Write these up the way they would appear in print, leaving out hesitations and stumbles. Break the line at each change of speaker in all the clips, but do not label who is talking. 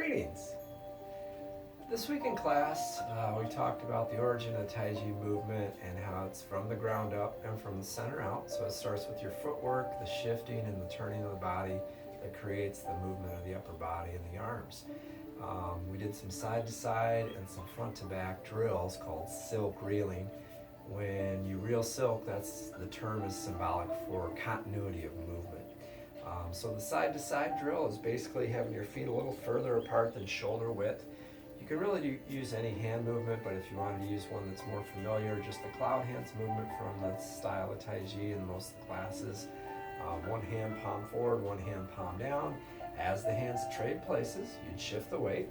Greetings. This week in class, we talked about the origin of the Tai Chi movement and how it's from the ground up and from the center out. So it starts with your footwork, the shifting and the turning of the body that creates the movement of the upper body and the arms. We did some side to side and some front to back drills called silk reeling. When you reel silk, the term is symbolic for continuity of movement. So the side to side drill is basically having your feet a little further apart than shoulder width. You can really use any hand movement, but if you wanted to use one that's more familiar, just the cloud hands movement from the style of Tai Chi in most of the classes. One hand palm forward, one hand palm down. As the hands trade places, you'd shift the weight,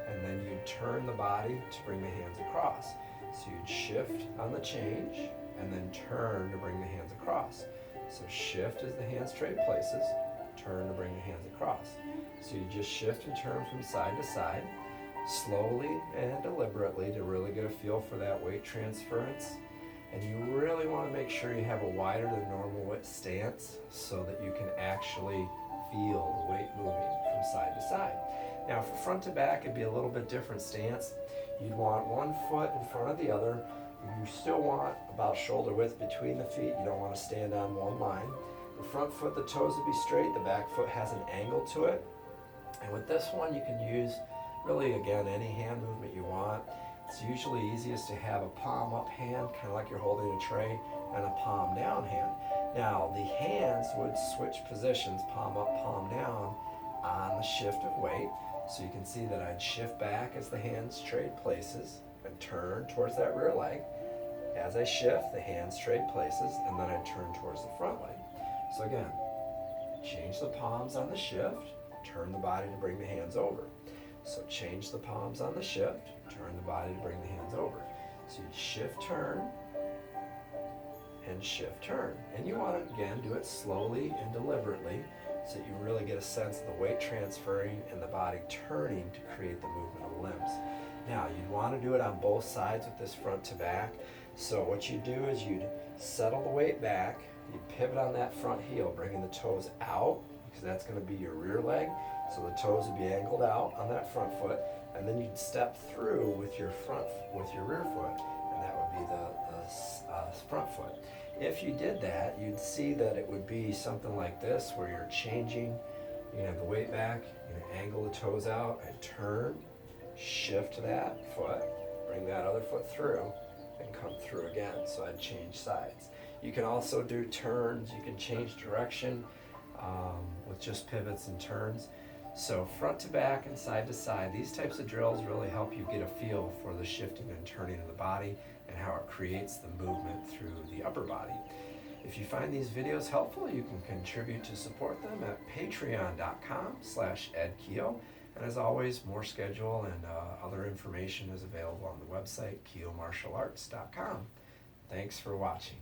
and then you'd turn the body to bring the hands across. So you'd shift on the change, and then turn to bring the hands across. So shift as the hands trade places, turn to bring the hands across. So you just shift and turn from side to side, slowly and deliberately to really get a feel for that weight transference. And you really want to make sure you have a wider than normal width stance so that you can actually feel the weight moving from side to side. Now for front to back, it'd be a little bit different stance. You'd want one foot in front of the other. You still want about shoulder width between the feet. You don't want to stand on one line. The front foot, the toes would be straight. The back foot has an angle to it. And with this one, you can use really, again, any hand movement you want. It's usually easiest to have a palm up hand, kind of like you're holding a tray, and a palm down hand. Now, the hands would switch positions, palm up, palm down, on the shift of weight. So you can see that I'd shift back as the hands trade places and turn towards that rear leg. As I shift, the hands trade places, and then I turn towards the front leg. So again, change the palms on the shift, turn the body to bring the hands over. So change the palms on the shift, turn the body to bring the hands over. So you shift, turn, and shift, turn. And you want to, again, do it slowly and deliberately so that you really get a sense of the weight transferring and the body turning to create the movement of the limbs. Now, you'd want to do it on both sides with this front to back. So what you do is you'd settle the weight back, you'd pivot on that front heel, bringing the toes out, because that's going to be your rear leg. So the toes would be angled out on that front foot, and then you'd step through with your rear foot, and that would be the front foot. If you did that, you'd see that it would be something like this, where you're changing, you have the weight back, angle the toes out, and turn, shift that foot, bring that other foot through, and come through again. So I'd change sides. You can also do turns, you can change direction with just pivots and turns. So front to back and side to side, these types of drills really help you get a feel for the shifting and turning of the body and how it creates the movement through the upper body. If you find these videos helpful, you can contribute to support them at patreon.com/edkeo. And as always, more schedule and other information is available on the website, keomartialarts.com. Thanks for watching.